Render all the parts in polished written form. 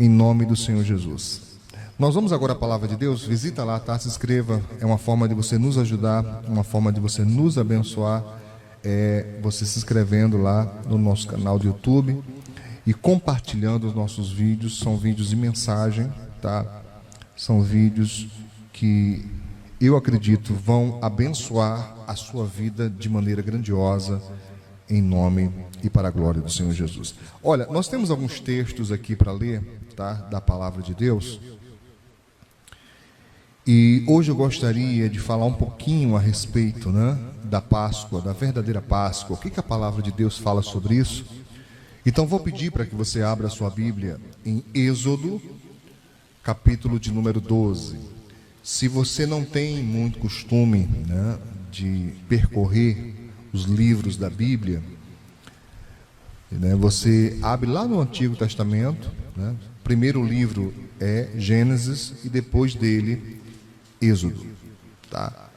em nome do Senhor Jesus. Nós vamos agora à palavra de Deus. Visita lá, tá? Se inscreva. É uma forma de você nos ajudar, uma forma de você nos abençoar. É você se inscrevendo lá no nosso canal do YouTube e compartilhando os nossos vídeos. São vídeos de mensagem, tá? São vídeos que eu acredito vão abençoar a sua vida de maneira grandiosa, em nome e para a glória do Senhor Jesus. Olha, nós temos alguns textos aqui para ler, tá? Da palavra de Deus. E hoje eu gostaria de falar um pouquinho a respeito, né, da Páscoa, da verdadeira Páscoa. O que a palavra de Deus fala sobre isso? Então vou pedir para que você abra a sua Bíblia em Êxodo, capítulo de número 12. Se você não tem muito costume, né, de percorrer os livros da Bíblia, né, você abre lá no Antigo Testamento, né, o primeiro livro é Gênesis e depois dele Êxodo, tá?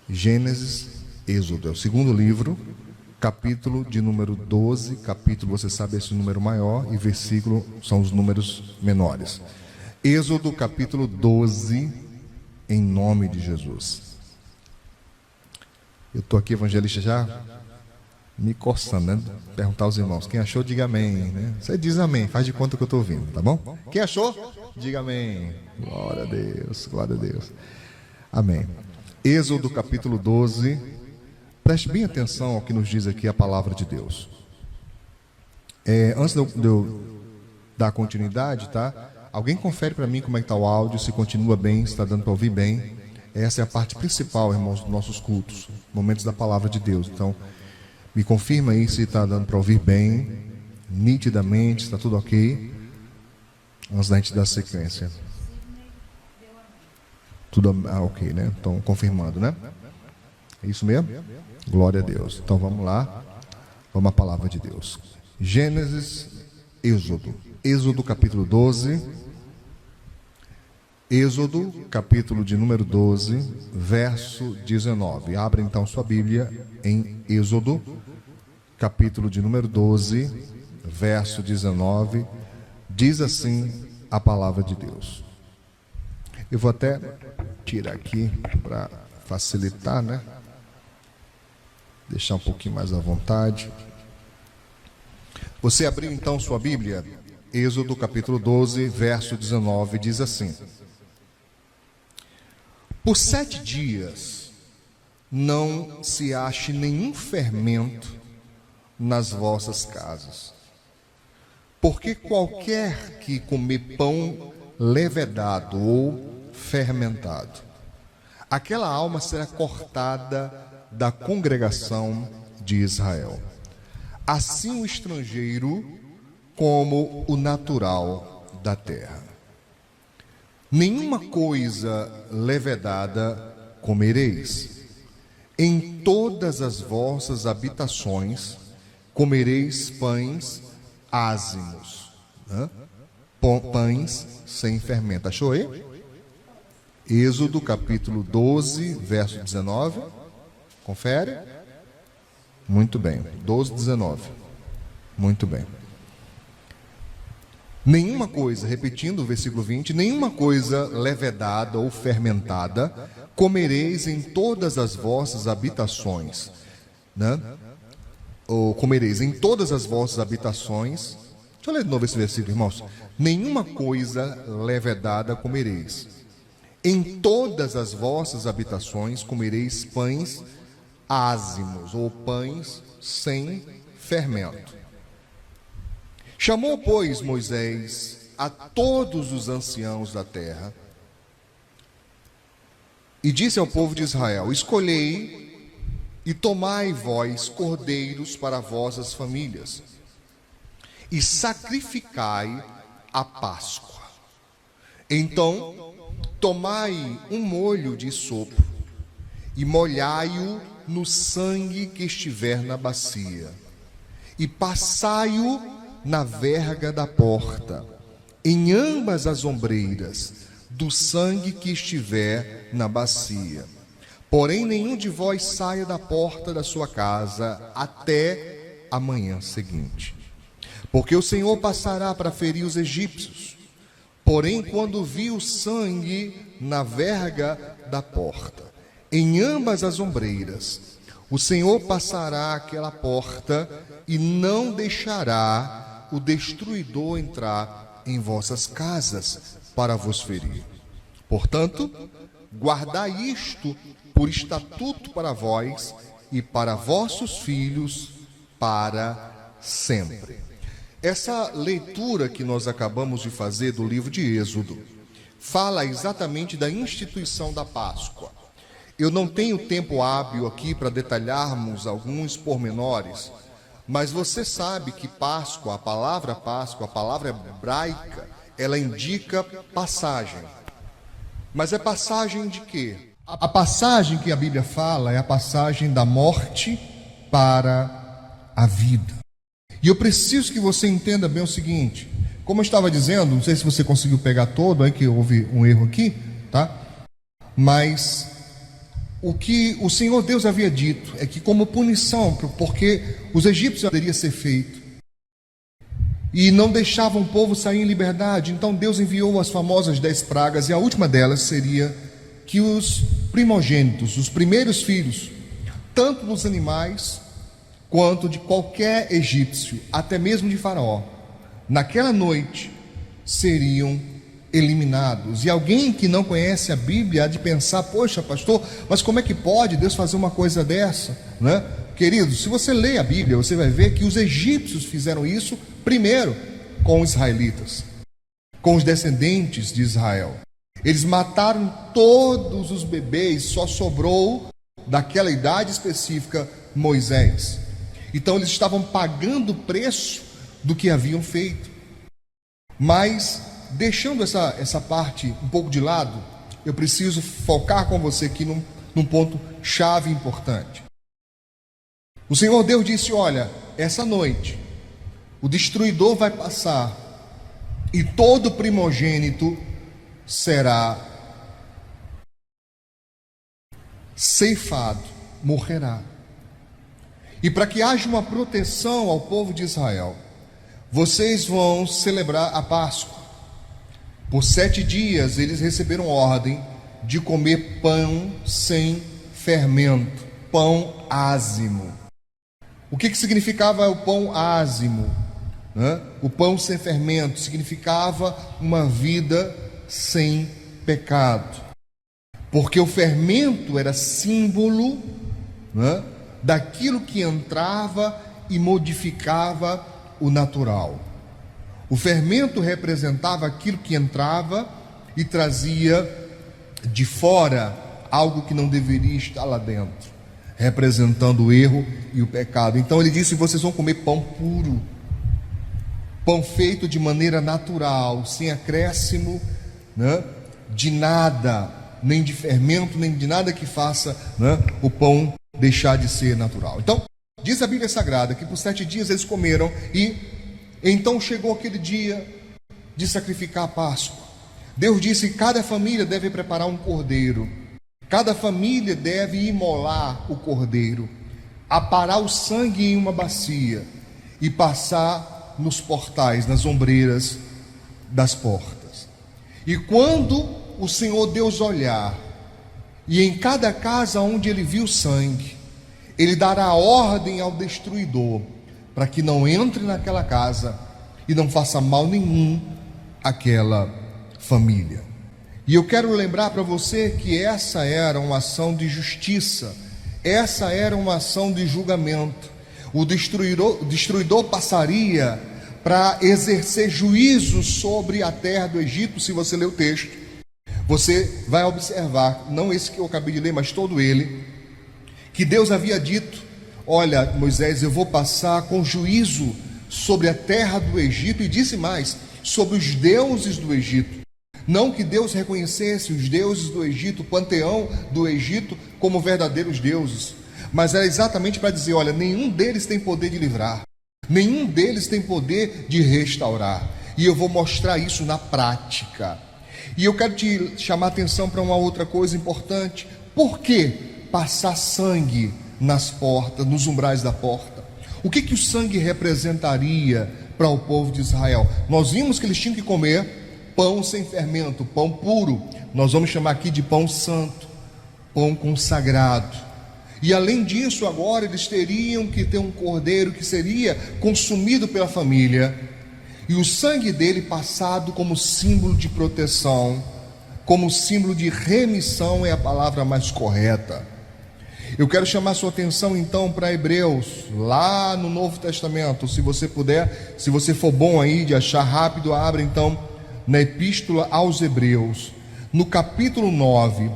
Gênesis, Êxodo é o segundo livro, capítulo de número 12, capítulo, você sabe, esse número maior, e versículo são os números menores. Êxodo, capítulo 12, em nome de Jesus. Eu estou aqui, evangelista, já me coçando, né? Perguntar aos irmãos, quem achou, diga amém, né? Você diz amém, faz de conta que eu estou ouvindo, tá bom? Quem achou, diga amém. Glória a Deus, glória a Deus. Amém. Êxodo capítulo 12. Preste bem atenção ao que nos diz aqui a palavra de Deus. Antes de eu dar continuidade, tá? Alguém confere para mim como é que está o áudio, se continua bem, se está dando para ouvir bem. Essa é a parte principal, irmãos, dos nossos cultos, momentos da palavra de Deus. Então, me confirma aí se está dando para ouvir bem, nitidamente, está tudo ok, antes da gente dar sequência. Tudo ok, né? Então, confirmando, né? É isso mesmo? Glória a Deus. Então, vamos lá. Vamos à palavra de Deus. Gênesis, Êxodo. Êxodo, capítulo 12. Êxodo, capítulo de número 12, verso 19. Abra então sua Bíblia em Êxodo, capítulo de número 12, verso 19. Diz assim a palavra de Deus. Eu vou até tirar aqui para facilitar, né? Deixar um pouquinho mais à vontade. Você abriu então sua Bíblia, Êxodo capítulo 12, verso 19, diz assim: por 7 dias não se ache nenhum fermento nas vossas casas, porque qualquer que comer pão levedado ou fermentado, aquela alma será cortada da congregação de Israel. Assim o estrangeiro como o natural da terra. Nenhuma coisa levedada comereis. Em todas as vossas habitações comereis pães ázimos, né? Pães sem fermento. Achou aí? Êxodo capítulo 12, verso 19. Confere? Muito bem. 12, 19. Muito bem. Nenhuma coisa, repetindo o versículo 20, nenhuma coisa levedada ou fermentada comereis em todas as vossas habitações, né? Ou comereis em todas as vossas habitações. Deixa eu ler de novo esse versículo, irmãos. Nenhuma coisa levedada comereis. Em todas as vossas habitações comereis pães ázimos ou pães sem fermento. Chamou, pois, Moisés a todos os anciãos da terra e disse ao povo de Israel: escolhei e tomai vós cordeiros para vossas famílias e sacrificai a Páscoa. Então tomai um molho de sopo e molhai-o no sangue que estiver na bacia e passai-o na verga da porta, em ambas as ombreiras, do sangue que estiver na bacia. Porém, nenhum de vós saia da porta da sua casa até a manhã seguinte. Porque o Senhor passará para ferir os egípcios. Porém, quando viu sangue na verga da porta, em ambas as ombreiras, o Senhor passará aquela porta e não deixará o destruidor entrar em vossas casas para vos ferir. Portanto, guardai isto por estatuto para vós e para vossos filhos para sempre. Essa leitura que nós acabamos de fazer do livro de Êxodo fala exatamente da instituição da Páscoa. Eu não tenho tempo hábil aqui para detalharmos alguns pormenores, mas você sabe que Páscoa, a palavra hebraica, ela indica passagem. Mas é passagem de quê? A passagem que a Bíblia fala é a passagem da morte para a vida. E eu preciso que você entenda bem o seguinte, como eu estava dizendo, não sei se você conseguiu pegar todo, aí que houve um erro aqui, tá? Mas o que o Senhor Deus havia dito é que como punição, porque os egípcios poderiam ser feito e não deixavam o povo sair em liberdade, então Deus enviou as famosas 10 pragas, e a última delas seria que os primogênitos, os primeiros filhos, tanto dos animais quanto de qualquer egípcio, até mesmo de Faraó, naquela noite seriam eliminados. E alguém que não conhece a Bíblia há de pensar: poxa, pastor, mas como é que pode Deus fazer uma coisa dessa, né? Querido, se você lê a Bíblia, você vai ver que os egípcios fizeram isso primeiro com os israelitas, com os descendentes de Israel. Eles mataram todos os bebês, só sobrou daquela idade específica Moisés. Então eles estavam pagando o preço do que haviam feito. Mas, deixando essa parte um pouco de lado, eu preciso focar com você aqui num ponto chave importante. O Senhor Deus disse: olha, essa noite o destruidor vai passar e todo primogênito será ceifado, morrerá. E para que haja uma proteção ao povo de Israel, vocês vão celebrar a Páscoa. Por 7 dias eles receberam ordem de comer pão sem fermento, pão ázimo. O que significava o pão ázimo? O pão sem fermento significava uma vida sem pecado, porque o fermento era símbolo daquilo que entrava e modificava o natural. O fermento representava aquilo que entrava e trazia de fora algo que não deveria estar lá dentro, representando o erro e o pecado. Então ele disse: vocês vão comer pão puro, pão feito de maneira natural, sem acréscimo de nada, nem de fermento, nem de nada que faça o pão deixar de ser natural. Então, diz a Bíblia Sagrada que por 7 dias eles comeram, e então chegou aquele dia de sacrificar a Páscoa. Deus disse que cada família deve preparar um cordeiro, cada família deve imolar o cordeiro, aparar o sangue em uma bacia e passar nos portais, nas ombreiras das portas. E quando o Senhor Deus olhar, e em cada casa onde ele viu sangue, ele dará ordem ao destruidor para que não entre naquela casa e não faça mal nenhum àquela família. E eu quero lembrar para você que essa era uma ação de justiça, essa era uma ação de julgamento. O destruidor passaria para exercer juízo sobre a terra do Egito. Se você ler o texto, você vai observar, não esse que eu acabei de ler, mas todo ele, que Deus havia dito: olha, Moisés, eu vou passar com juízo sobre a terra do Egito, e disse mais, sobre os deuses do Egito. Não que Deus reconhecesse os deuses do Egito, o panteão do Egito, como verdadeiros deuses, mas era exatamente para dizer: olha, nenhum deles tem poder de livrar, nenhum deles tem poder de restaurar, e eu vou mostrar isso na prática. E eu quero te chamar a atenção para uma outra coisa importante. Por que passar sangue nas portas, nos umbrais da porta? O que o sangue representaria para o povo de Israel. Nós vimos que eles tinham que comer pão sem fermento, pão puro. Nós vamos chamar aqui de pão santo, pão consagrado. E além disso, agora eles teriam que ter um cordeiro que seria consumido pela família, e o sangue dele passado como símbolo de proteção, como símbolo de remissão, é a palavra mais correta. Eu quero chamar sua atenção então para Hebreus, lá no Novo Testamento. Se você puder, se você for bom aí de achar rápido, abra então na Epístola aos Hebreus, no capítulo 9,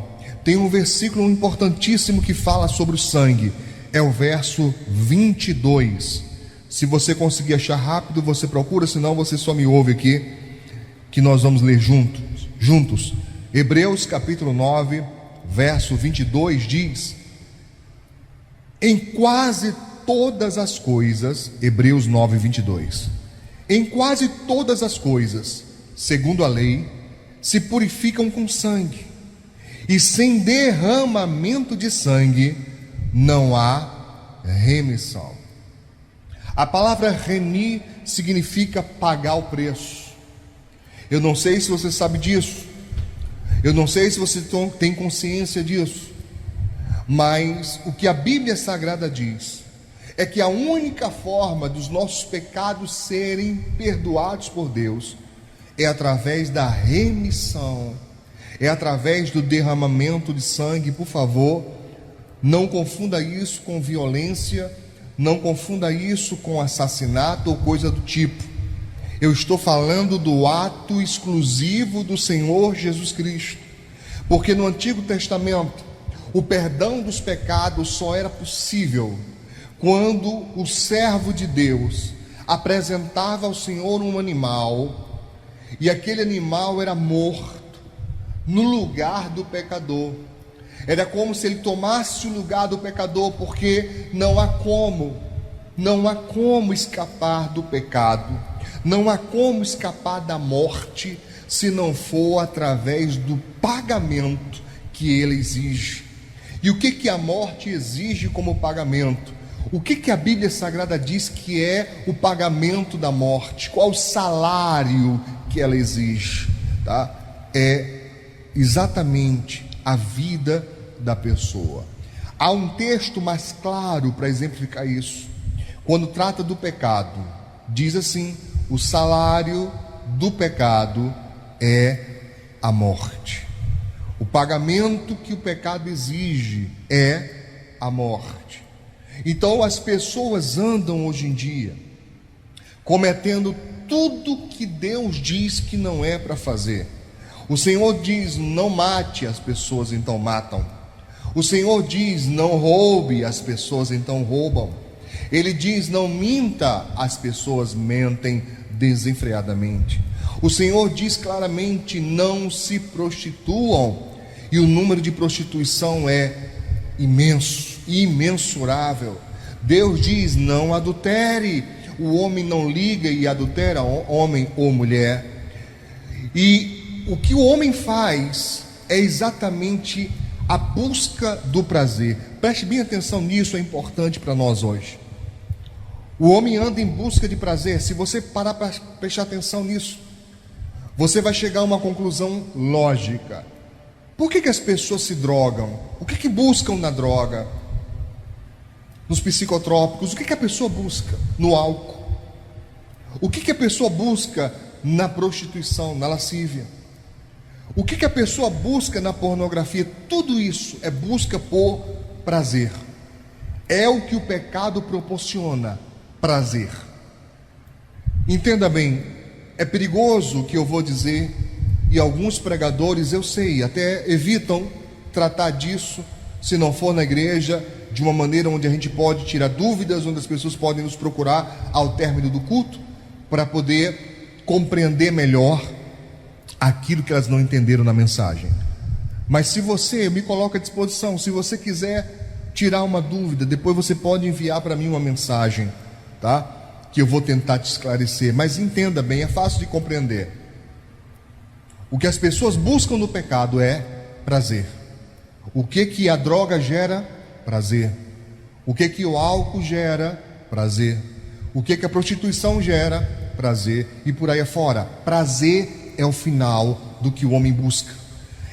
tem um versículo importantíssimo que fala sobre o sangue. É o verso 22. Se você conseguir achar rápido, você procura, senão você só me ouve aqui, que nós vamos ler juntos. Hebreus capítulo 9, verso 22 diz: em quase todas as coisas, Hebreus 9, 22, em quase todas as coisas, segundo a lei, se purificam com sangue, e sem derramamento de sangue não há remissão. A palavra remir significa pagar o preço. Eu não sei se você sabe disso, eu não sei se você tem consciência disso, mas o que a Bíblia Sagrada diz é que a única forma dos nossos pecados serem perdoados por Deus é através da remissão, é através do derramamento de sangue. Por favor, não confunda isso com violência, não confunda isso com assassinato ou coisa do tipo. Eu estou falando do ato exclusivo do Senhor Jesus Cristo, porque no Antigo Testamento o perdão dos pecados só era possível quando o servo de Deus apresentava ao Senhor um animal, e aquele animal era morto no lugar do pecador. Era como se ele tomasse o lugar do pecador, porque não há como escapar do pecado, não há como escapar da morte, se não for através do pagamento que ele exige. E o que a morte exige como pagamento? O que a Bíblia Sagrada diz que é o pagamento da morte? Qual o salário que ela exige? Tá? É exatamente a vida da pessoa. Há um texto mais claro para exemplificar isso. Quando trata do pecado, diz assim: o salário do pecado é a morte. O pagamento que o pecado exige é a morte. Então as pessoas andam hoje em dia cometendo tudo que Deus diz que não é para fazer. O Senhor diz: não mate, as pessoas então matam. O Senhor diz: não roube, as pessoas então roubam. Ele diz: não minta, as pessoas mentem desenfreadamente. O Senhor diz claramente: não se prostituam, e o número de prostituição é imenso, imensurável. Deus diz: não adultere, o homem não liga e adultera, homem ou mulher. E o que o homem faz é exatamente a busca do prazer. Preste bem atenção nisso, é importante para nós hoje. O homem anda em busca de prazer. Se você parar para prestar atenção nisso, você vai chegar a uma conclusão lógica. Por que as pessoas se drogam? O que buscam na droga? Nos psicotrópicos? O que a pessoa busca no álcool? O que a pessoa busca na prostituição, na lascívia? O que a pessoa busca na pornografia? Tudo isso é busca por prazer. É o que o pecado proporciona, prazer. Entenda bem, é perigoso o que eu vou dizer, e alguns pregadores, eu sei, até evitam tratar disso, se não for na igreja, de uma maneira onde a gente pode tirar dúvidas, onde as pessoas podem nos procurar ao término do culto, para poder compreender melhor aquilo que elas não entenderam na mensagem. Mas se você, eu me coloco à disposição, se você quiser tirar uma dúvida, depois você pode enviar para mim uma mensagem, tá? Que eu vou tentar te esclarecer. Mas entenda bem, é fácil de compreender. O que as pessoas buscam no pecado é prazer. O que a droga gera? Prazer. O que o álcool gera? Prazer. O que a prostituição gera? prazer e por aí afora. Prazer é o final do que o homem busca.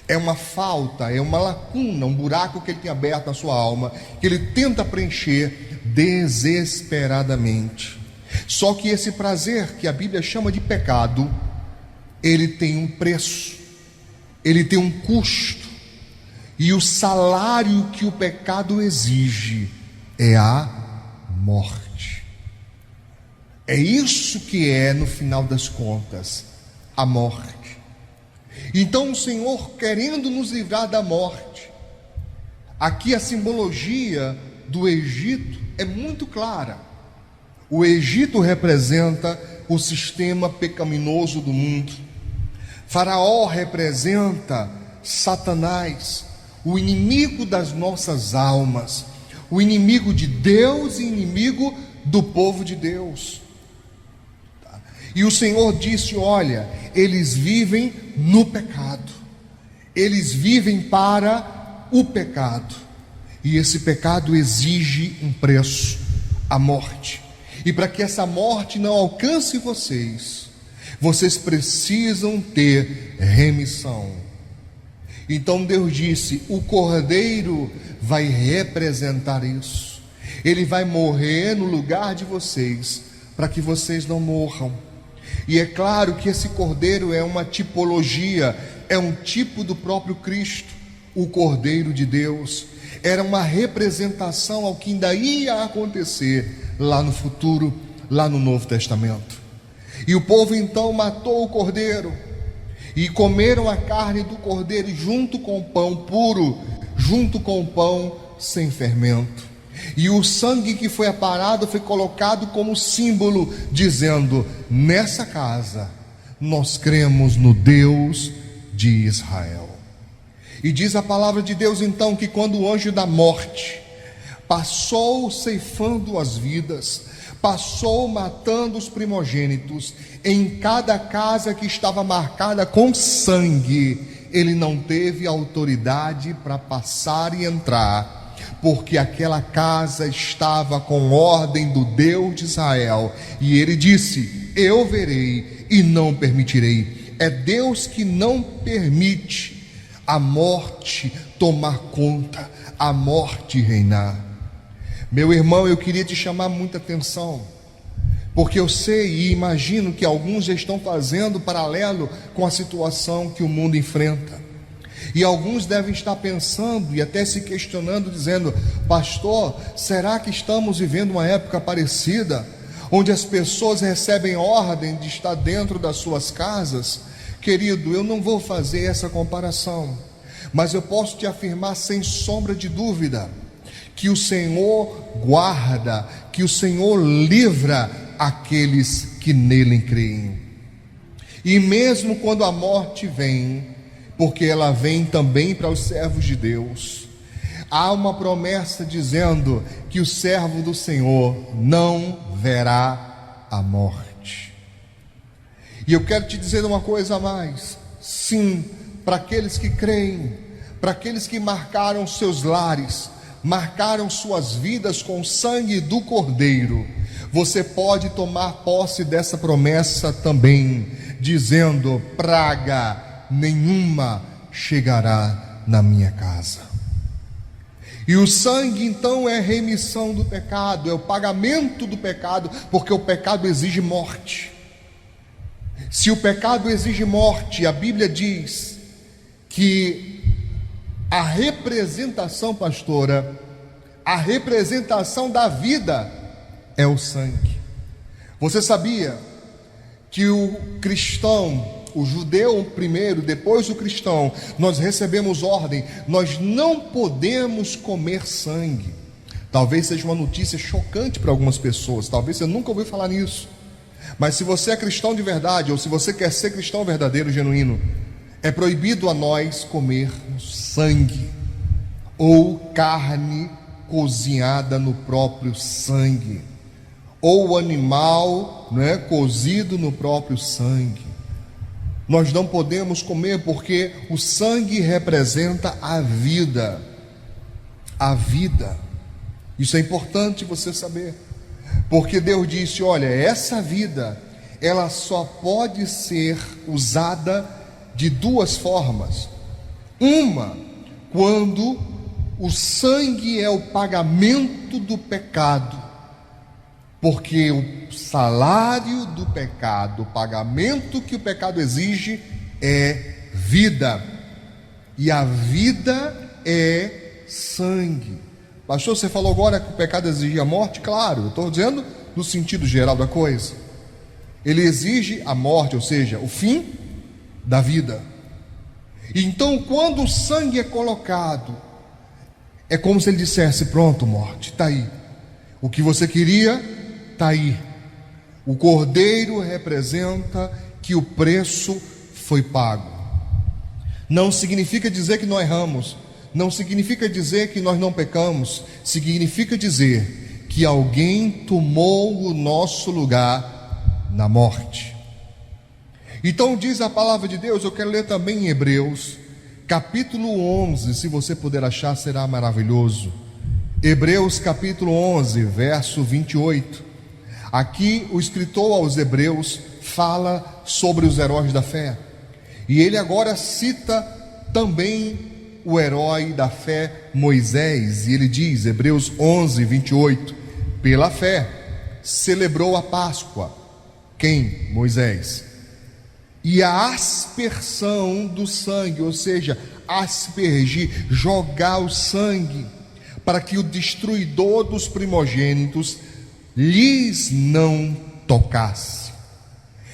É uma falta, é uma lacuna, um buraco que ele tem aberto na sua alma, que ele tenta preencher desesperadamente. Só que esse prazer, que a Bíblia chama de pecado, ele tem um preço, ele tem um custo, e o salário que o pecado exige é a morte. É isso que é, no final das contas, a morte. Então o Senhor, querendo nos livrar da morte, aqui a simbologia do Egito é muito clara. O Egito representa o sistema pecaminoso do mundo. Faraó representa Satanás, o inimigo das nossas almas, o inimigo de Deus e inimigo do povo de Deus. E o Senhor disse: olha, eles vivem no pecado, eles vivem para o pecado, e esse pecado exige um preço, a morte. E para que essa morte não alcance vocês, vocês precisam ter remissão. Então Deus disse: o Cordeiro vai representar isso. Ele vai morrer no lugar de vocês, para que vocês não morram. E é claro que esse Cordeiro é uma tipologia, é um tipo do próprio Cristo, o Cordeiro de Deus. Era uma representação ao que ainda ia acontecer lá no futuro, lá no Novo Testamento. E o povo então matou o Cordeiro, e comeram a carne do Cordeiro junto com o pão puro, junto com o pão sem fermento. E o sangue que foi aparado foi colocado como símbolo, dizendo: nessa casa nós cremos no Deus de Israel. E diz a palavra de Deus então que quando o anjo da morte passou ceifando as vidas, passou matando os primogênitos, em cada casa que estava marcada com sangue, ele não teve autoridade para passar e entrar, porque aquela casa estava com ordem do Deus de Israel. E ele disse: eu verei e não permitirei. É Deus que não permite a morte tomar conta, a morte reinar. Meu irmão, eu queria te chamar muita atenção, porque eu sei e imagino que alguns já estão fazendo paralelo com a situação que o mundo enfrenta. E alguns devem estar pensando e até se questionando, dizendo: pastor, será que estamos vivendo uma época parecida, onde as pessoas recebem ordem de estar dentro das suas casas? Querido, eu não vou fazer essa comparação, mas eu posso te afirmar sem sombra de dúvida, que o Senhor guarda, que o Senhor livra aqueles que nele creem. E mesmo quando a morte vem, porque ela vem também para os servos de Deus, há uma promessa dizendo que o servo do Senhor não verá a morte. E eu quero te dizer uma coisa a mais: sim, para aqueles que creem, para aqueles que marcaram seus lares, marcaram suas vidas com o sangue do Cordeiro, você pode tomar posse dessa promessa também, dizendo: praga nenhuma chegará na minha casa. E o sangue então é remissão do pecado, é o pagamento do pecado, porque o pecado exige morte. Se o pecado exige morte, a Bíblia diz que a representação, pastora, a representação da vida é o sangue. Você sabia que o cristão, o judeu primeiro, depois o cristão, nós recebemos ordem: nós não podemos comer sangue. Talvez seja uma notícia chocante para algumas pessoas, talvez você nunca ouviu falar nisso, mas se você é cristão de verdade, ou se você quer ser cristão verdadeiro, genuíno, é proibido a nós comer sangue, ou carne cozinhada no próprio sangue, ou animal, cozido no próprio sangue. Nós não podemos comer, porque o sangue representa a vida. A vida. Isso é importante você saber, porque Deus disse: olha, essa vida, ela só pode ser usada de duas formas. Uma, quando o sangue é o pagamento do pecado, porque o salário do pecado, o pagamento que o pecado exige é vida, e a vida é sangue. Pastor, você falou agora que o pecado exigia a morte? Claro, eu estou dizendo no sentido geral da coisa. Ele exige a morte, ou seja, o fim da vida. Então, quando o sangue é colocado, é como se ele dissesse: pronto, morte, está aí. O que você queria, está aí. O cordeiro representa que o preço foi pago. Não significa dizer que nós erramos, não significa dizer que nós não pecamos, significa dizer que alguém tomou o nosso lugar na morte. Então diz a palavra de Deus, eu quero ler também em Hebreus, capítulo 11, se você puder achar, será maravilhoso. Hebreus capítulo 11, verso 28. Aqui o escritor aos Hebreus fala sobre os heróis da fé, e ele agora cita também o herói da fé Moisés, e ele diz, Hebreus 11, 28, pela fé celebrou a Páscoa. Quem? Moisés. E a aspersão do sangue, ou seja, aspergir, jogar o sangue, para que o destruidor dos primogênitos lhes não tocasse.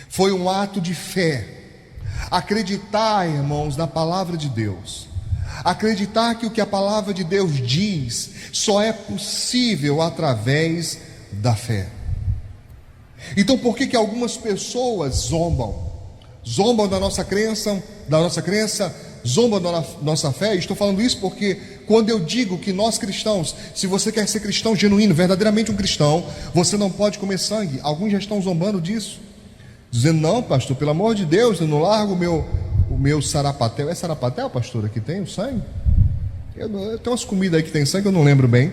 Foi um ato de fé. Acreditar, irmãos, na palavra de Deus. Acreditar que o que a palavra de Deus diz só é possível através da fé. Então, por que algumas pessoas zombam da nossa crença, zombam da nossa fé? Estou falando isso porque quando eu digo que nós cristãos, se você quer ser cristão genuíno, verdadeiramente um cristão, você não pode comer sangue. Alguns já estão zombando disso, dizendo: não, pastor, pelo amor de Deus, eu não largo o meu sarapatel. É sarapatel, pastor, que tem o sangue? Eu tenho umas comidas aí que tem sangue, eu não lembro bem.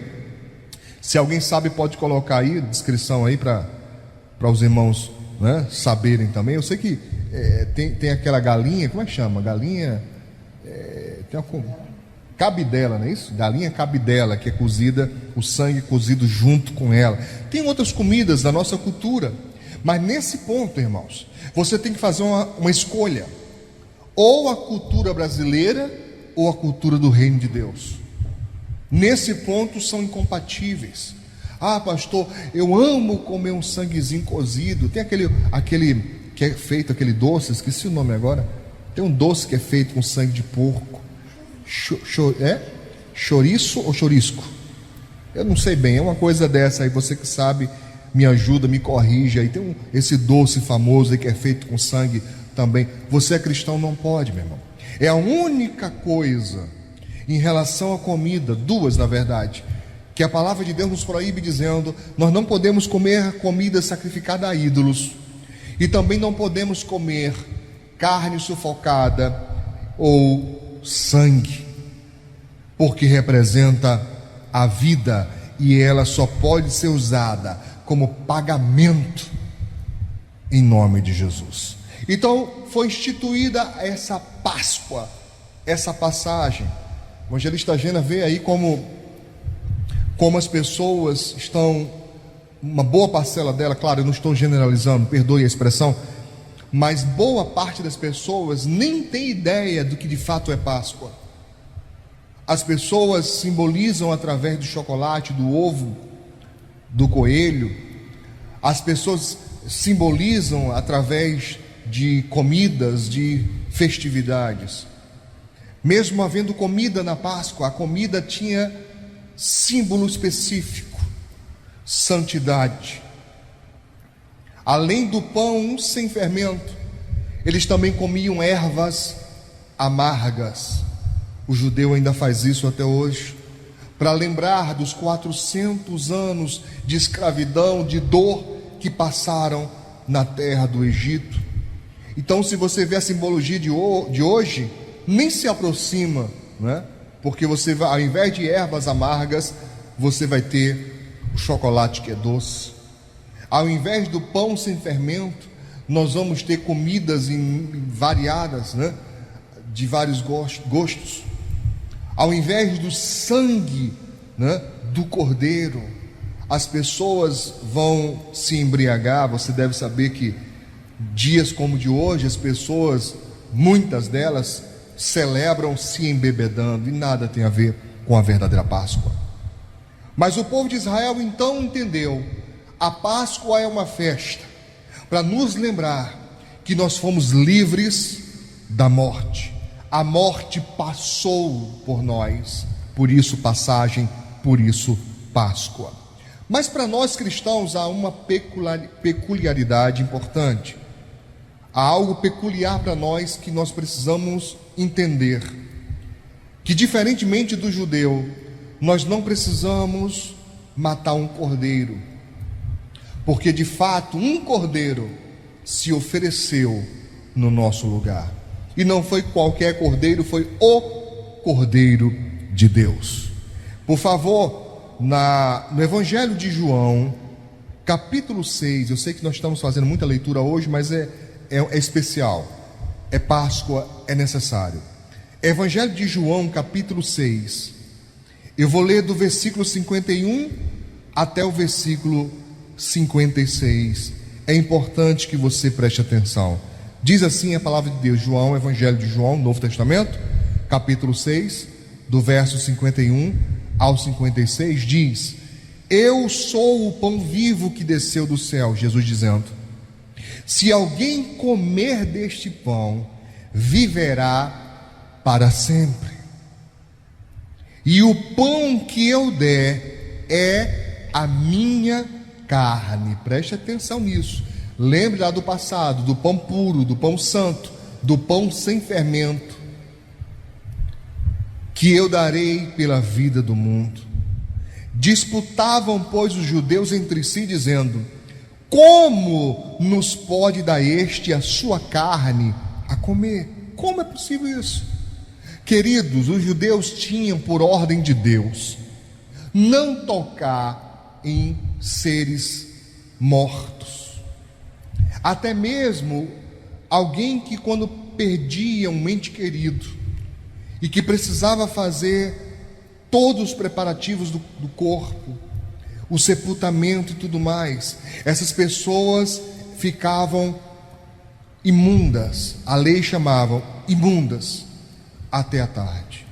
Se alguém sabe, pode colocar aí, descrição aí para os irmãos, né, saberem também. Eu sei que tem aquela galinha, como é que chama? Galinha, tem uma cabidela, não é isso? Galinha cabidela, que é cozida, o sangue cozido junto com ela. Tem outras comidas da nossa cultura, mas nesse ponto, irmãos, você tem que fazer uma escolha: ou a cultura brasileira ou a cultura do reino de Deus. Nesse ponto são incompatíveis. Ah, pastor, eu amo comer um sanguezinho cozido. Tem aquele que é feito, aquele doce, esqueci o nome agora. Tem um doce que é feito com sangue de porco. Chouriço ou chorisco? Eu não sei bem, é uma coisa dessa aí. Você que sabe, me ajuda, me corrige aí. Tem esse doce famoso aí que é feito com sangue também. Você é cristão, não pode, meu irmão. É a única coisa em relação à comida, duas na verdade, que a palavra de Deus nos proíbe, dizendo: nós não podemos comer comida sacrificada a ídolos, e também não podemos comer carne sufocada ou sangue, porque representa a vida, e ela só pode ser usada como pagamento em nome de Jesus. Então foi instituída essa Páscoa, essa passagem. O evangelista Gena vê aí como as pessoas estão, uma boa parcela dela, claro, eu não estou generalizando, perdoe a expressão, mas boa parte das pessoas nem tem ideia do que de fato é Páscoa. As pessoas simbolizam através do chocolate, do ovo, do coelho. As pessoas simbolizam através de comidas, de festividades. Mesmo havendo comida na Páscoa, a comida tinha símbolo específico: santidade. Além do pão sem fermento, eles também comiam ervas amargas. O judeu ainda faz isso até hoje, para lembrar dos 400 anos de escravidão, de dor que passaram na terra do Egito. Então, se você vê a simbologia de hoje, nem se aproxima, né? Porque você vai, ao invés de ervas amargas, você vai ter o chocolate que é doce. Ao invés do pão sem fermento, nós vamos ter comidas variadas, né? De vários gostos. Ao invés do sangue, né, do cordeiro, as pessoas vão se embriagar. Você deve saber que dias como o de hoje, as pessoas, muitas delas, celebram se embebedando, e nada tem a ver com a verdadeira Páscoa. Mas o povo de Israel então entendeu: a Páscoa é uma festa para nos lembrar que nós fomos livres da morte. A morte passou por nós, por isso passagem, por isso Páscoa. Mas para nós cristãos há uma peculiaridade importante. Há algo peculiar para nós que nós precisamos entender: que diferentemente do judeu, nós não precisamos matar um cordeiro, porque de fato um cordeiro se ofereceu no nosso lugar. E não foi qualquer cordeiro, foi o Cordeiro de Deus. Por favor, no Evangelho de João, capítulo 6, eu sei que nós estamos fazendo muita leitura hoje, mas é especial, é Páscoa, é necessário. Evangelho de João, capítulo 6, eu vou ler do versículo 51 até o versículo 56. É importante que você preste atenção. Diz assim a palavra de Deus, João, Evangelho de João, Novo Testamento, capítulo 6, do verso 51 ao 56, diz: eu sou o pão vivo que desceu do céu, Jesus dizendo: se alguém comer deste pão, viverá para sempre. E o pão que eu der é a minha carne. Preste atenção nisso. Lembre lá do passado, do pão puro, do pão santo, do pão sem fermento, que eu darei pela vida do mundo. Disputavam, pois, os judeus entre si, dizendo: como nos pode dar este a sua carne a comer? Como é possível isso? Queridos, os judeus tinham por ordem de Deus não tocar em seres mortos. Até mesmo alguém que, quando perdia um ente querido e que precisava fazer todos os preparativos do corpo, o sepultamento e tudo mais, essas pessoas ficavam imundas. A lei chamava imundas até a tarde.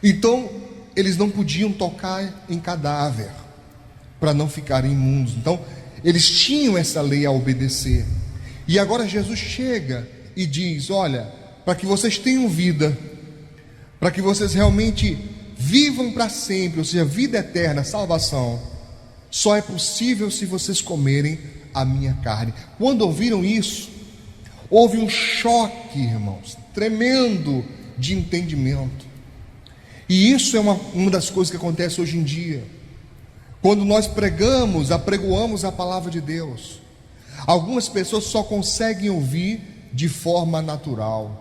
Então eles não podiam tocar em cadáver para não ficarem imundos. Então eles tinham essa lei a obedecer. E agora Jesus chega e diz: olha, para que vocês tenham vida, para que vocês realmente vivam para sempre, ou seja, vida eterna, salvação, só é possível se vocês comerem a minha carne. Quando ouviram isso, houve um choque, irmãos, tremendo de entendimento. E isso é uma das coisas que acontece hoje em dia. Quando nós apregoamos a palavra de Deus, algumas pessoas só conseguem ouvir de forma natural.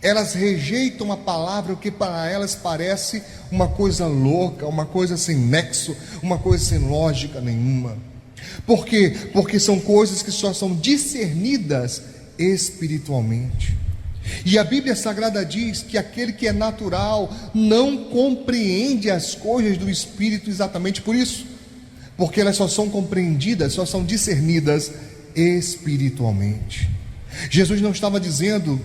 Elas rejeitam a palavra, o que para elas parece uma coisa louca, uma coisa sem nexo, uma coisa sem lógica nenhuma. Por quê? Porque são coisas que só são discernidas espiritualmente. E a Bíblia Sagrada diz que aquele que é natural não compreende as coisas do Espírito exatamente por isso, porque elas só são compreendidas, só são discernidas espiritualmente. Jesus não estava dizendo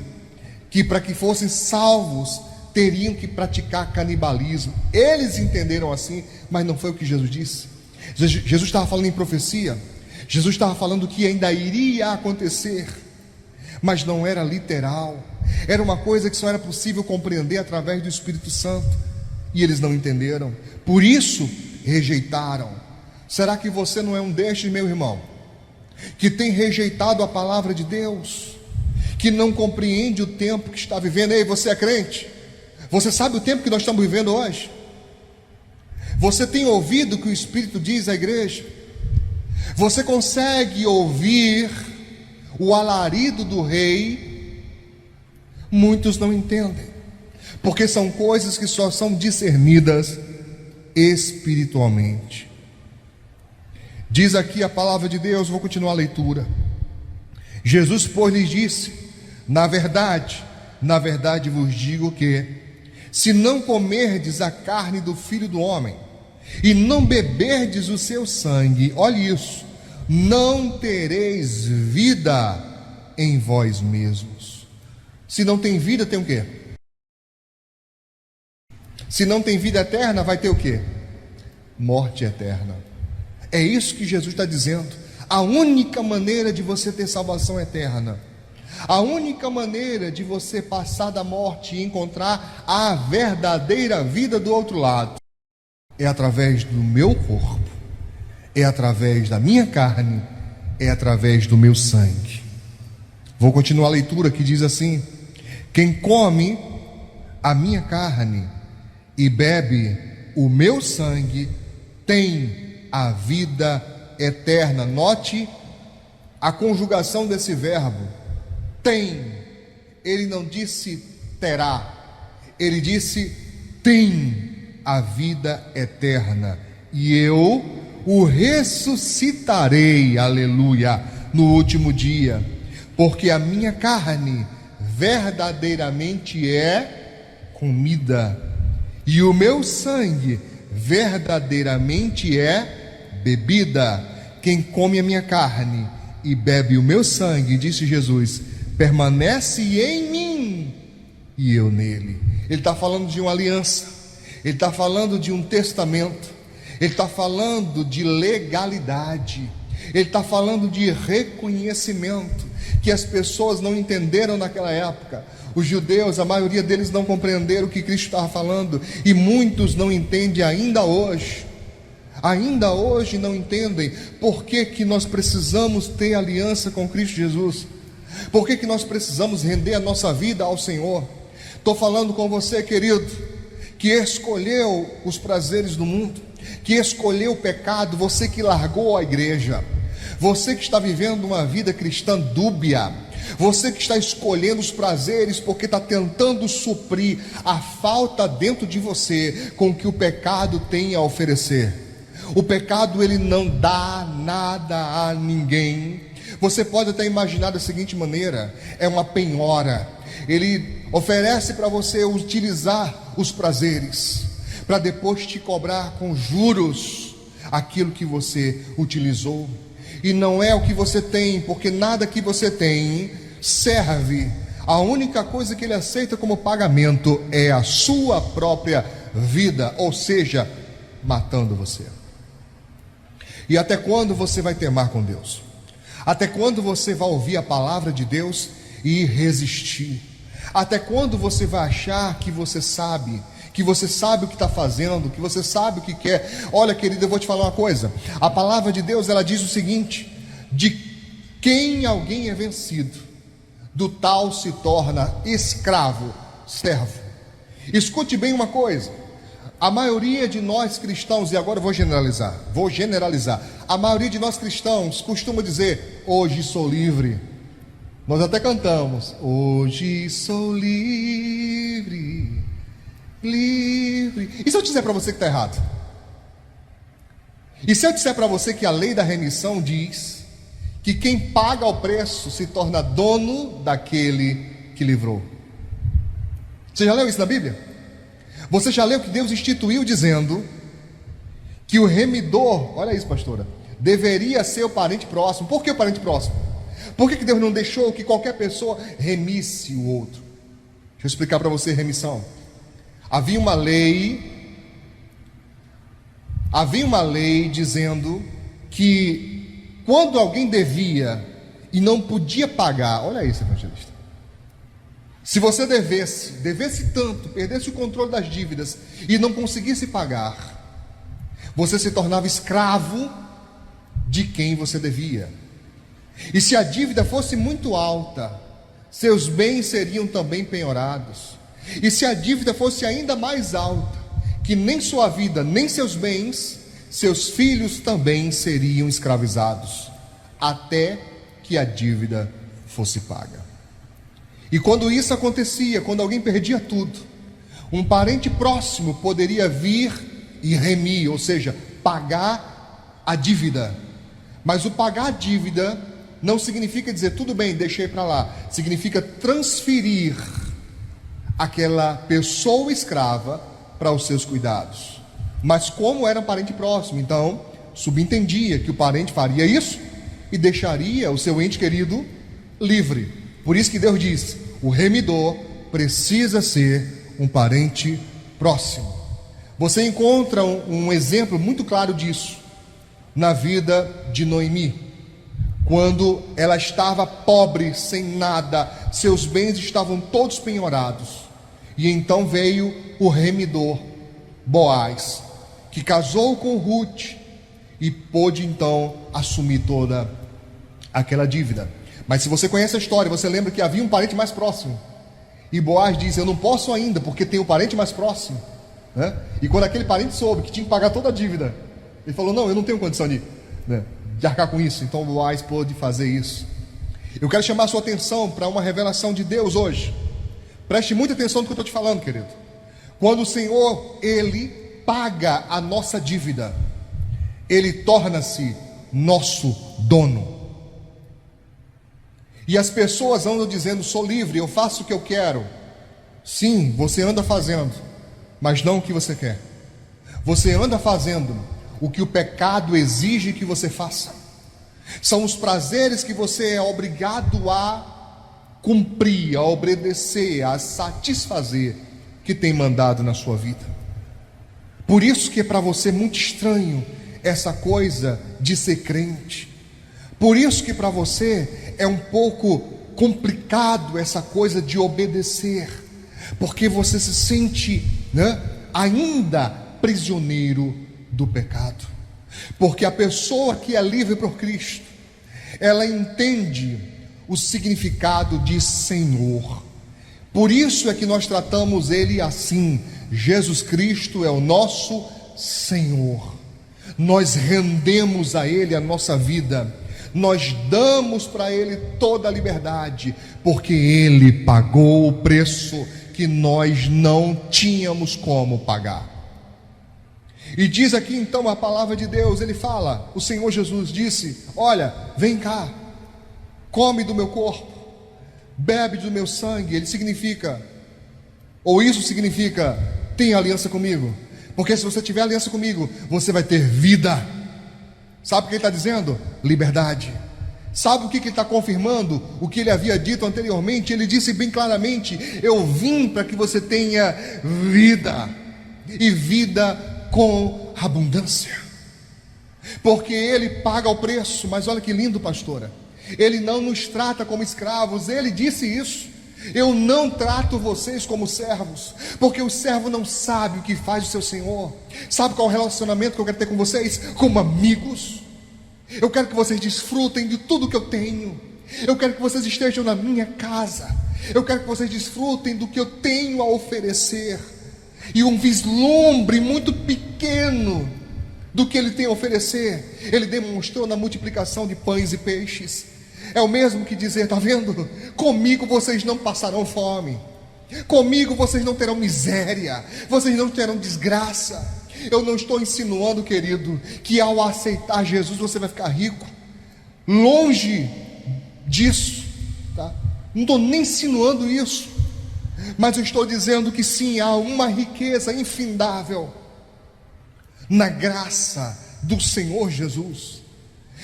que para que fossem salvos teriam que praticar canibalismo. Eles entenderam assim, mas não foi o que Jesus disse. Jesus estava falando em profecia. Jesus estava falando que ainda iria acontecer, mas não era literal. Era uma coisa que só era possível compreender através do Espírito Santo, e eles não entenderam, por isso rejeitaram. Será que você não é um destes, meu irmão, que tem rejeitado a palavra de Deus, que não compreende o tempo que está vivendo? Ei, você é crente? Você sabe o tempo que nós estamos vivendo hoje? Você tem ouvido o que o Espírito diz à igreja? Você consegue ouvir o alarido do rei? Muitos não entendem, porque são coisas que só são discernidas espiritualmente. Diz aqui a palavra de Deus, vou continuar a leitura. Jesus, pois, lhes disse: na verdade vos digo que, se não comerdes a carne do Filho do Homem, e não beberdes o seu sangue, olhe isso, não tereis vida em vós mesmos. Se não tem vida, tem o quê? Se não tem vida eterna, vai ter o quê? Morte eterna. É isso que Jesus está dizendo. A única maneira de você ter salvação eterna, a única maneira de você passar da morte e encontrar a verdadeira vida do outro lado, é através do meu corpo, é através da minha carne, é através do meu sangue. Vou continuar a leitura, que diz assim: quem come a minha carne e bebe o meu sangue tem a vida eterna. Note a conjugação desse verbo, tem. Ele não disse terá, ele disse tem a vida eterna, e eu o ressuscitarei, aleluia, no último dia, porque a minha carne verdadeiramente é comida, e o meu sangue verdadeiramente é bebida. Quem come a minha carne e bebe o meu sangue, disse Jesus, permanece em mim e eu nele. Ele está falando de uma aliança, ele está falando de um testamento, ele está falando de legalidade, ele está falando de reconhecimento, que as pessoas não entenderam naquela época. Os judeus, a maioria deles não compreenderam o que Cristo estava falando, e muitos não entendem ainda hoje. Ainda hoje não entendem por que nós precisamos ter aliança com Cristo Jesus, por que nós precisamos render a nossa vida ao Senhor. Estou falando com você, querido, que escolheu os prazeres do mundo, que escolheu o pecado, você que largou a igreja, você que está vivendo uma vida cristã dúbia, você que está escolhendo os prazeres porque está tentando suprir a falta dentro de você com o que o pecado tem a oferecer. O pecado, ele não dá nada a ninguém. Você pode até imaginar da seguinte maneira: é uma penhora. Ele oferece para você utilizar os prazeres, para depois te cobrar com juros aquilo que você utilizou. E não é o que você tem, porque nada que você tem serve. A única coisa que ele aceita como pagamento é a sua própria vida, ou seja, matando você. E até quando você vai teimar com Deus? Até quando você vai ouvir a palavra de Deus e resistir? Até quando você vai achar que você sabe o que está fazendo, que você sabe o que quer? Olha, querido, eu vou te falar uma coisa. A palavra de Deus, ela diz o seguinte: de quem alguém é vencido, do tal se torna escravo, servo. Escute bem uma coisa: a maioria de nós cristãos, e agora eu vou generalizar, a maioria de nós cristãos costuma dizer: hoje sou livre. Nós até cantamos: hoje sou livre, livre. E se eu disser para você que está errado? E se eu disser para você que a lei da remissão diz que quem paga o preço se torna dono daquele que livrou? Você já leu isso na Bíblia? Você já leu que Deus instituiu dizendo que o remidor, olha isso, pastora, deveria ser o parente próximo? Por que o parente próximo? Por que Deus não deixou que qualquer pessoa remisse o outro? Deixa eu explicar para você remissão. Havia uma lei dizendo que quando alguém devia e não podia pagar, olha isso, evangelista, se você devesse tanto, perdesse o controle das dívidas e não conseguisse pagar, você se tornava escravo de quem você devia. E se a dívida fosse muito alta, seus bens seriam também penhorados. E se a dívida fosse ainda mais alta, que nem sua vida, nem seus bens, seus filhos também seriam escravizados, até que a dívida fosse paga. E quando isso acontecia, quando alguém perdia tudo, um parente próximo poderia vir e remir, ou seja, pagar a dívida. Mas o pagar a dívida não significa dizer, tudo bem, deixei para lá. Significa transferir aquela pessoa escrava para os seus cuidados. Mas como era um parente próximo, então subentendia que o parente faria isso e deixaria o seu ente querido livre. Por isso que Deus diz, o remidor precisa ser um parente próximo. Você encontra um exemplo muito claro disso na vida de Noemi, quando ela estava pobre, sem nada, seus bens estavam todos penhorados, e então veio o remidor Boaz, que casou com Ruth e pôde então assumir toda aquela dívida. Mas se você conhece a história, você lembra que havia um parente mais próximo, e Boaz disse, eu não posso ainda, porque tem o parente mais próximo, né? E quando aquele parente soube que tinha que pagar toda a dívida, ele falou, não, eu não tenho condição de arcar com isso. Então Boaz pôde fazer isso. Eu quero chamar a sua atenção para uma revelação de Deus hoje. Preste muita atenção no que eu estou te falando, querido. Quando o Senhor, Ele paga a nossa dívida, Ele torna-se nosso dono. E as pessoas andam dizendo, sou livre, eu faço o que eu quero. Sim, você anda fazendo, mas não o que você quer. Você anda fazendo o que o pecado exige que você faça. São os prazeres que você é obrigado a cumprir, a obedecer, a satisfazer, que tem mandado na sua vida. Por isso que é para você muito estranho essa coisa de ser crente. Por isso que para você é um pouco complicado essa coisa de obedecer, porque você se sente, ainda prisioneiro do pecado. Porque a pessoa que é livre por Cristo, ela entende o significado de Senhor. Por isso é que nós tratamos Ele assim. Jesus Cristo é o nosso Senhor. Nós rendemos a Ele a nossa vida, nós damos para Ele toda a liberdade, porque Ele pagou o preço que nós não tínhamos como pagar. E diz aqui então a palavra de Deus, Ele fala, o Senhor Jesus disse, olha, vem cá, come do meu corpo, bebe do meu sangue. Ele significa, ou isso significa, tenha aliança comigo, porque se você tiver aliança comigo, você vai ter vida. Sabe o que Ele está dizendo? Liberdade. Sabe o que Ele está confirmando? O que Ele havia dito anteriormente. Ele disse bem claramente, eu vim para que você tenha vida, e vida com abundância, porque Ele paga o preço. Mas olha que lindo, pastora, Ele não nos trata como escravos. Ele disse isso, eu não trato vocês como servos, porque o servo não sabe o que faz o seu senhor. Sabe qual é o relacionamento que eu quero ter com vocês? Como amigos. Eu quero que vocês desfrutem de tudo que eu tenho. Eu quero que vocês estejam na minha casa. Eu quero que vocês desfrutem do que eu tenho a oferecer, e um vislumbre muito pequeno do que Ele tem a oferecer, Ele demonstrou na multiplicação de pães e peixes. É o mesmo que dizer, está vendo? Comigo vocês não passarão fome, comigo vocês não terão miséria, vocês não terão desgraça. Eu não estou insinuando, querido, que ao aceitar Jesus você vai ficar rico. Longe disso, tá? Não estou nem insinuando isso, mas eu estou dizendo que sim, há uma riqueza infindável na graça do Senhor Jesus.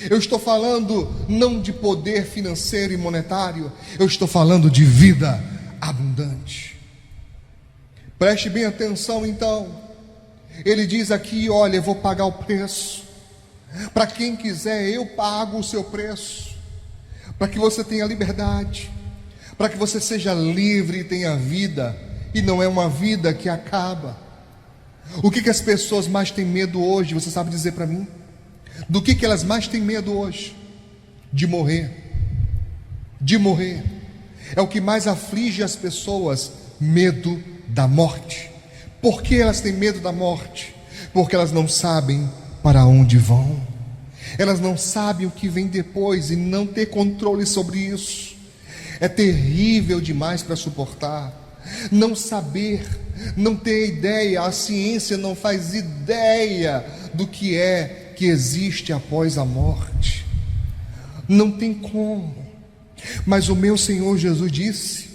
Eu estou falando não de poder financeiro e monetário, eu estou falando de vida abundante. Preste bem atenção então. Ele diz aqui, olha, eu vou pagar o preço. Para quem quiser, eu pago o seu preço, para que você tenha liberdade, para que você seja livre e tenha vida, e não é uma vida que acaba. O que as pessoas mais têm medo hoje, você sabe dizer para mim? Do que elas mais têm medo hoje? De morrer. De morrer. É o que mais aflige as pessoas, medo da morte. Por que elas têm medo da morte? Porque elas não sabem para onde vão. Elas não sabem o que vem depois, e não ter controle sobre isso é terrível demais para suportar. Não saber, não ter ideia, a ciência não faz ideia do que é que existe após a morte. Não tem como. Mas o meu Senhor Jesus disse,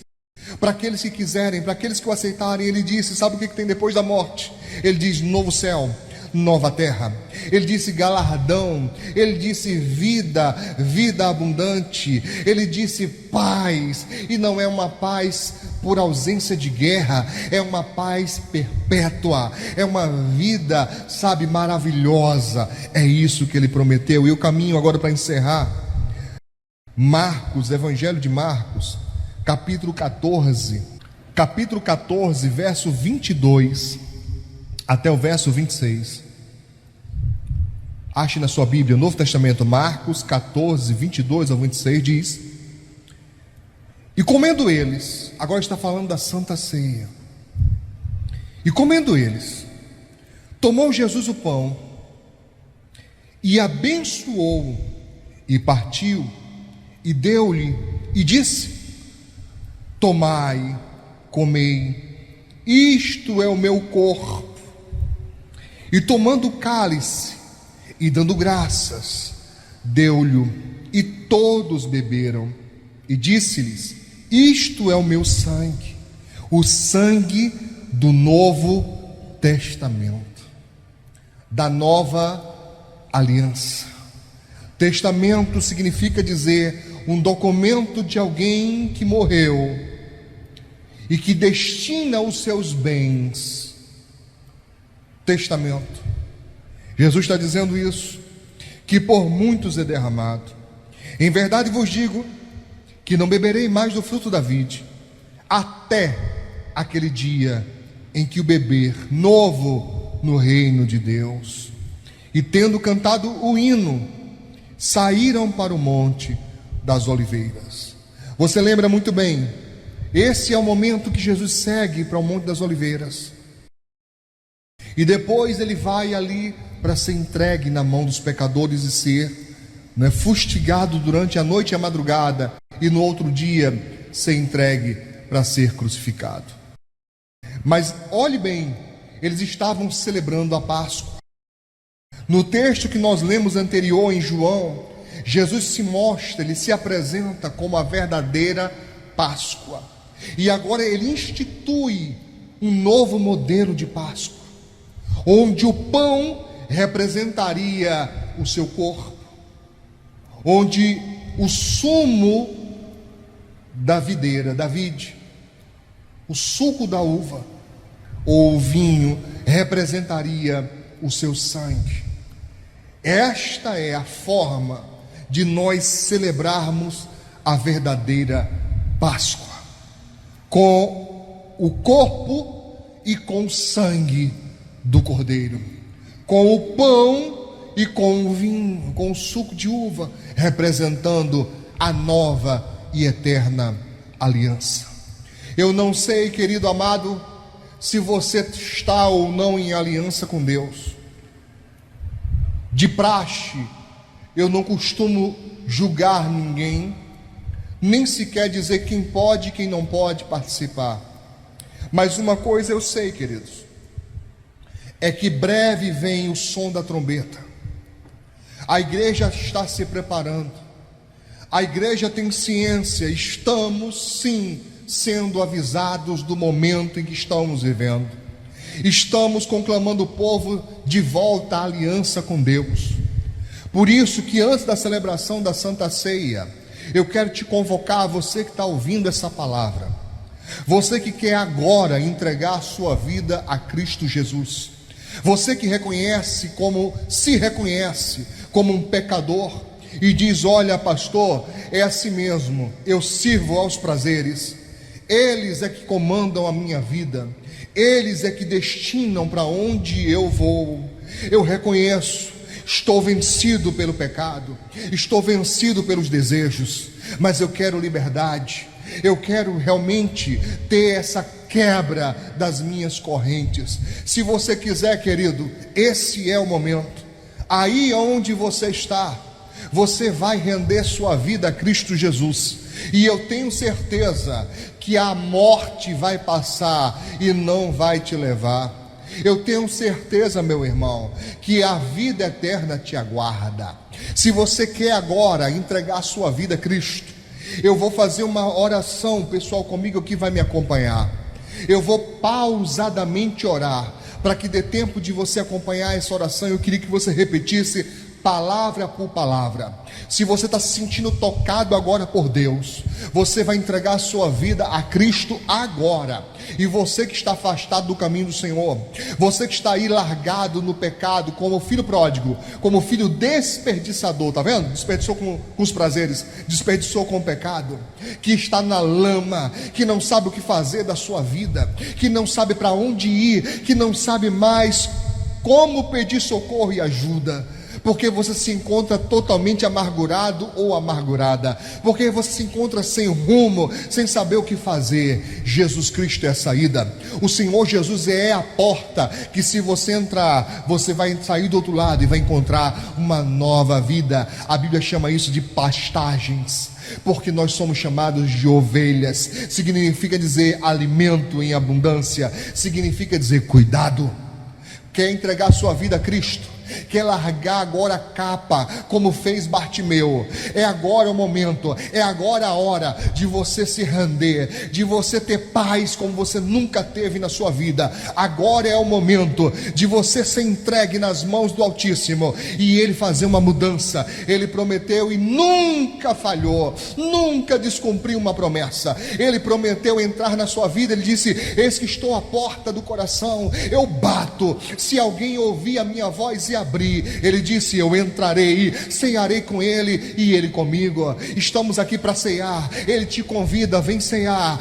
para aqueles que quiserem, para aqueles que o aceitarem, Ele disse, sabe o que tem depois da morte? Ele diz: novo céu, nova terra. Ele disse galardão. Ele disse vida, vida abundante. Ele disse paz. E não é uma paz por ausência de guerra, é uma paz perpétua, é uma vida, sabe, maravilhosa. É isso que Ele prometeu. E o caminho agora para encerrar, Marcos, Evangelho de Marcos, capítulo 14, verso 22 até o verso 26. Ache na sua Bíblia, Novo Testamento, Marcos 14, 22 ao 26, diz: e comendo eles, agora está falando da Santa Ceia, e comendo eles, tomou Jesus o pão, e abençoou, e partiu, e deu-lhe, e disse: tomai, comei, isto é o meu corpo. E tomando o cálice, e dando graças, deu-lhe, e todos beberam. E disse-lhes: isto é o meu sangue, o sangue do Novo Testamento, da nova aliança. Testamento significa dizer um documento de alguém que morreu e que destina os seus bens. Testamento. Jesus está dizendo isso, que por muitos é derramado. Em verdade vos digo que não beberei mais do fruto da vide, até aquele dia em que o beber novo no reino de Deus. E tendo cantado o hino, saíram para o monte das oliveiras. Você lembra muito bem, esse é o momento que Jesus segue para o monte das oliveiras. E depois ele vai ali para ser entregue na mão dos pecadores e ser fustigado durante a noite e a madrugada, e no outro dia ser entregue para ser crucificado. Mas olhe bem, eles estavam celebrando a Páscoa. No texto que nós lemos anterior em João, Jesus se mostra, ele se apresenta como a verdadeira Páscoa. E agora ele institui um novo modelo de Páscoa, onde o pão representaria o seu corpo, onde o sumo da videira, da vide, o suco da uva ou o vinho representaria o seu sangue. Esta é a forma de nós celebrarmos a verdadeira Páscoa, com o corpo e com o sangue do Cordeiro, com o pão e com o vinho, com o suco de uva, representando a nova e eterna aliança. Eu não sei, querido amado, se você está ou não em aliança com Deus. De praxe, eu não costumo julgar ninguém, nem sequer dizer quem pode e quem não pode participar. Mas uma coisa eu sei, queridos, é que breve vem o som da trombeta. A igreja está se preparando. A igreja tem ciência, estamos sim sendo avisados do momento em que estamos vivendo. Estamos conclamando o povo de volta à aliança com Deus. Por isso que antes da celebração da Santa Ceia, eu quero te convocar, você que está ouvindo essa palavra, você que quer agora entregar a sua vida a Cristo Jesus, você que se reconhece como um pecador e diz: olha, pastor, é assim mesmo, eu sirvo aos prazeres, eles é que comandam a minha vida, eles é que destinam para onde eu vou. Eu reconheço, estou vencido pelo pecado, estou vencido pelos desejos, mas eu quero liberdade, eu quero realmente ter essa quebra das minhas correntes. Se você quiser, querido, esse é o momento. Aí onde você está, você vai render sua vida a Cristo Jesus, e eu tenho certeza que a morte vai passar e não vai te levar. Eu tenho certeza, meu irmão, que a vida eterna te aguarda. Se você quer agora entregar a sua vida a Cristo, eu vou fazer uma oração, pessoal, comigo que vai me acompanhar. Eu vou pausadamente orar, para que dê tempo de você acompanhar essa oração. Eu queria que você repetisse palavra por palavra. Se você está se sentindo tocado agora por Deus, você vai entregar a sua vida a Cristo agora. E você que está afastado do caminho do Senhor, você que está aí largado no pecado, como filho pródigo, como filho desperdiçador, tá vendo? Desperdiçou com os prazeres, desperdiçou com o pecado, que está na lama, que não sabe o que fazer da sua vida, que não sabe para onde ir, que não sabe mais como pedir socorro e ajuda, porque você se encontra totalmente amargurado ou amargurada, porque você se encontra sem rumo, sem saber o que fazer. Jesus Cristo é a saída. O Senhor Jesus é a porta, que se você entrar, você vai sair do outro lado e vai encontrar uma nova vida. A Bíblia chama isso de pastagens, porque nós somos chamados de ovelhas. Significa dizer alimento em abundância, significa dizer cuidado. Quer entregar sua vida a Cristo? Quer largar agora a capa, como fez Bartimeu? É agora o momento, é agora a hora de você se render, de você ter paz como você nunca teve na sua vida. Agora é o momento de você ser entregue nas mãos do Altíssimo e Ele fazer uma mudança. Ele prometeu e nunca falhou, nunca descumpriu uma promessa. Ele prometeu entrar na sua vida. Ele disse: eis que estou à porta do coração, eu bato. Se alguém ouvir a minha voz e abrir, ele disse: eu entrarei, cearei com ele e ele comigo. Estamos aqui para cear. Ele te convida: vem cear,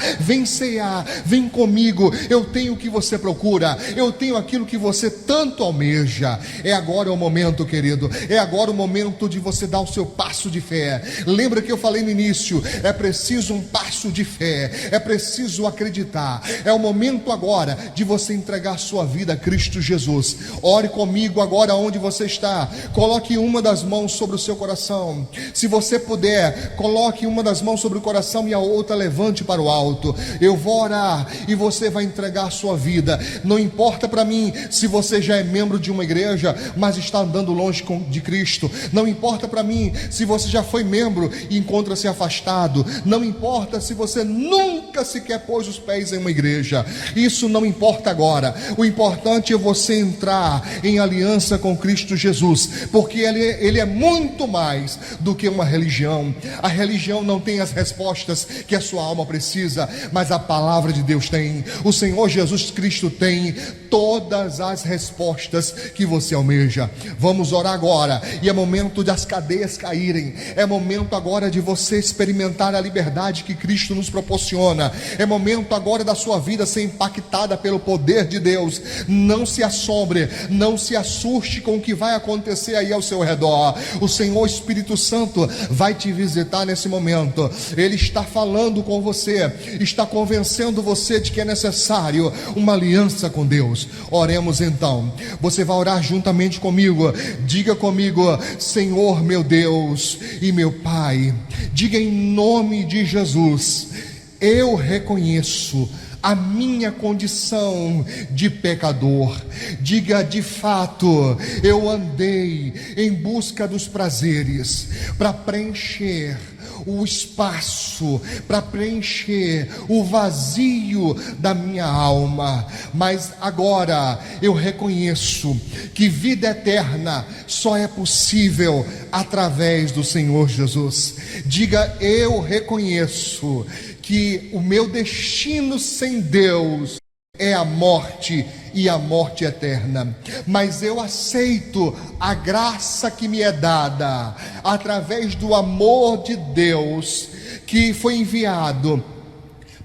vem comigo. Eu tenho o que você procura, eu tenho aquilo que você tanto almeja. É agora o momento, querido, é agora o momento de você dar o seu passo de fé. Lembra que eu falei no início? É preciso um passo de fé, é preciso acreditar. É o momento agora de você entregar a sua vida a Cristo Jesus. Ore comigo agora onde você está. Coloque uma das mãos sobre o seu coração. Se você puder, coloque uma das mãos sobre o coração e a outra levante para o alto. Eu vou orar e você vai entregar a sua vida. Não importa para mim se você já é membro de uma igreja, mas está andando longe de Cristo. Não importa para mim se você já foi membro e encontra-se afastado. Não importa se você nunca sequer pôs os pés em uma igreja. Isso não importa agora. O importante é você entrar em aliança com Cristo Jesus, porque ele é muito mais do que uma religião. A religião não tem as respostas que a sua alma precisa, mas a palavra de Deus tem. O Senhor Jesus Cristo tem todas as respostas que você almeja. Vamos orar agora, e é momento das cadeias caírem. É momento agora de você experimentar a liberdade que Cristo nos proporciona. É momento agora da sua vida ser impactada pelo poder de Deus. Não se assombre, não se assuste com o que vai acontecer aí ao seu redor. O Senhor Espírito Santo vai te visitar nesse momento. Ele está falando com você, está convencendo você de que é necessário uma aliança com Deus. Oremos então. Você vai orar juntamente comigo. Diga comigo: Senhor meu Deus e meu Pai. Diga em nome de Jesus: eu reconheço a minha condição de pecador. Diga: de fato, eu andei em busca dos prazeres, para preencher o espaço, para preencher o vazio da minha alma. Mas agora eu reconheço que vida eterna só é possível através do Senhor Jesus. Diga: eu reconheço que o meu destino sem Deus é a morte, e a morte eterna. Mas eu aceito a graça que me é dada através do amor de Deus, que foi enviado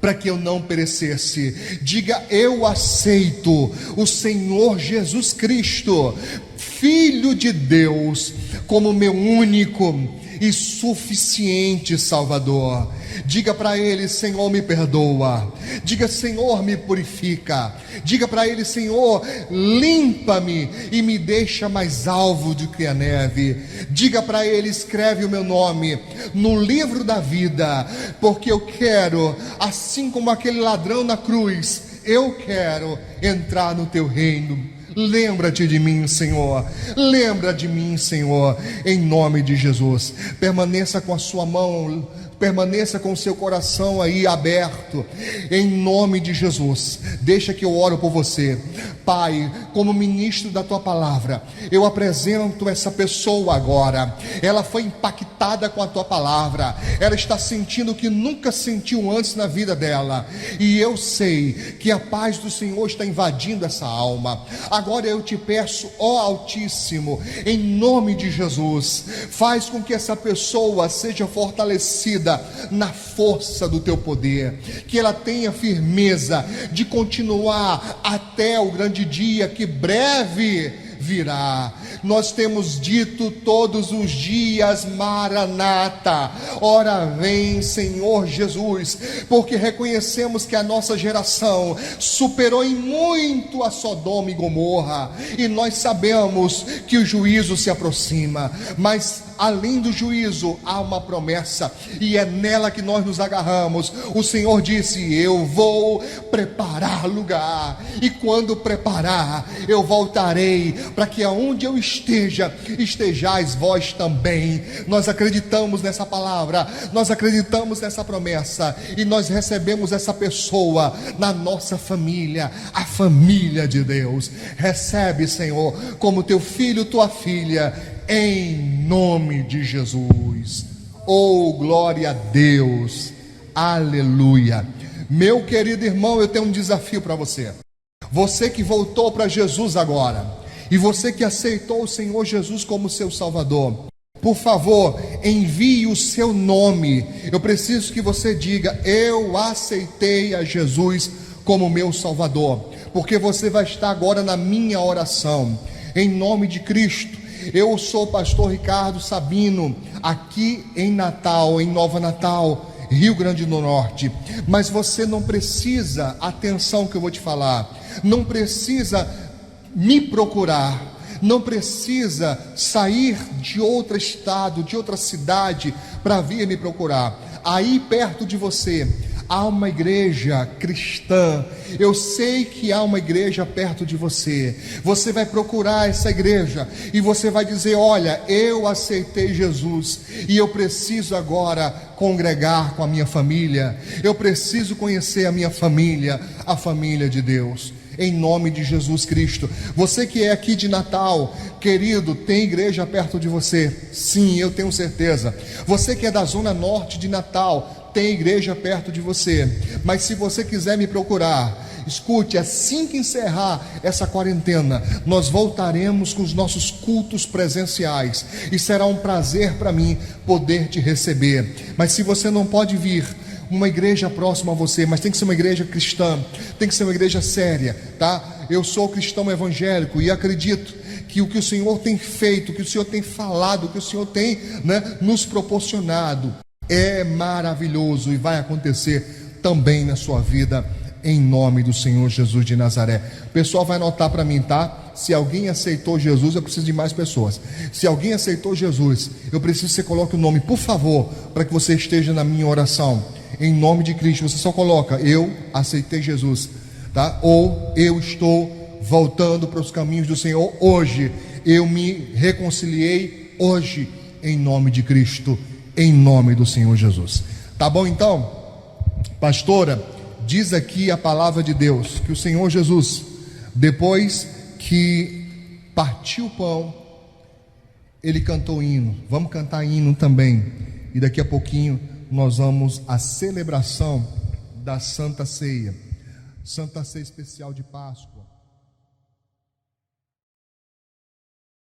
para que eu não perecesse. Diga: eu aceito o Senhor Jesus Cristo, Filho de Deus, como meu único e suficiente Salvador. Diga para Ele: Senhor, me perdoa. Diga: Senhor, me purifica. Diga para Ele: Senhor, limpa-me e me deixa mais alvo do que a neve. Diga para Ele: escreve o meu nome no livro da vida, porque eu quero, assim como aquele ladrão na cruz, eu quero entrar no teu reino. Lembra-te de mim, Senhor. Lembra de mim, Senhor, em nome de Jesus. Permaneça com a sua mão, permaneça com o seu coração aí aberto, em nome de Jesus. Deixa que eu oro por você. Pai, como ministro da tua palavra, eu apresento essa pessoa agora. Ela foi impactada com a tua palavra, ela está sentindo o que nunca sentiu antes na vida dela, e eu sei que a paz do Senhor está invadindo essa alma. Agora eu te peço, ó Altíssimo, em nome de Jesus, faz com que essa pessoa seja fortalecida na força do teu poder, que ela tenha firmeza de continuar até o grande dia que breve virá. Nós temos dito todos os dias: Maranata, ora vem, Senhor Jesus, porque reconhecemos que a nossa geração superou em muito a Sodoma e Gomorra, e nós sabemos que o juízo se aproxima, mas além do juízo há uma promessa, e é nela que nós nos agarramos. O Senhor disse: eu vou preparar lugar, e quando preparar, eu voltarei, para que aonde eu esteja, estejais vós também. Nós acreditamos nessa palavra, nós acreditamos nessa promessa, e nós recebemos essa pessoa na nossa família, a família de Deus. Recebe, Senhor, como teu filho, tua filha, em nome de Jesus. Oh, glória a Deus, aleluia. Meu querido irmão, eu tenho um desafio para você. Você que voltou para Jesus agora, e você que aceitou o Senhor Jesus como seu Salvador, por favor, envie o seu nome. Eu preciso que você diga: eu aceitei a Jesus como meu Salvador, porque você vai estar agora na minha oração, em nome de Cristo. Eu sou o pastor Ricardo Sabino, aqui em Natal, em Nova Natal, Rio Grande do Norte. Mas você não precisa, atenção que eu vou te falar, não precisa me procurar, não precisa sair de outro estado, de outra cidade para vir me procurar. Aí perto de você há uma igreja cristã. Eu sei que há uma igreja perto de você. Você vai procurar essa igreja e você vai dizer: olha, eu aceitei Jesus e eu preciso agora congregar com a minha família. Eu preciso conhecer a minha família, a família de Deus. Em nome de Jesus Cristo. Você que é aqui de Natal, querido, tem igreja perto de você? Sim, eu tenho certeza. Você que é da zona norte de Natal, tem igreja perto de você. Mas se você quiser me procurar, escute, assim que encerrar essa quarentena, nós voltaremos com os nossos cultos presenciais, e será um prazer para mim poder te receber. Mas se você não pode vir, uma igreja próxima a você, mas tem que ser uma igreja cristã, tem que ser uma igreja séria, tá? Eu sou cristão evangélico e acredito que o que o Senhor tem feito, o que o Senhor tem falado, o que o Senhor tem, nos proporcionado é maravilhoso, e vai acontecer também na sua vida, em nome do Senhor Jesus de Nazaré. O pessoal vai anotar para mim, tá? Se alguém aceitou Jesus, eu preciso de mais pessoas. Se alguém aceitou Jesus, eu preciso que você coloque o nome, por favor, para que você esteja na minha oração. Em nome de Cristo, você só coloca: eu aceitei Jesus, tá? Ou eu estou voltando para os caminhos do Senhor hoje, eu me reconciliei hoje, em nome de Cristo, em nome do Senhor Jesus. Tá bom então? Pastora, diz aqui a palavra de Deus que o Senhor Jesus, depois que partiu o pão, ele cantou hino. Vamos cantar hino também, e daqui a pouquinho nós vamos à celebração da Santa Ceia, Santa Ceia especial de Páscoa.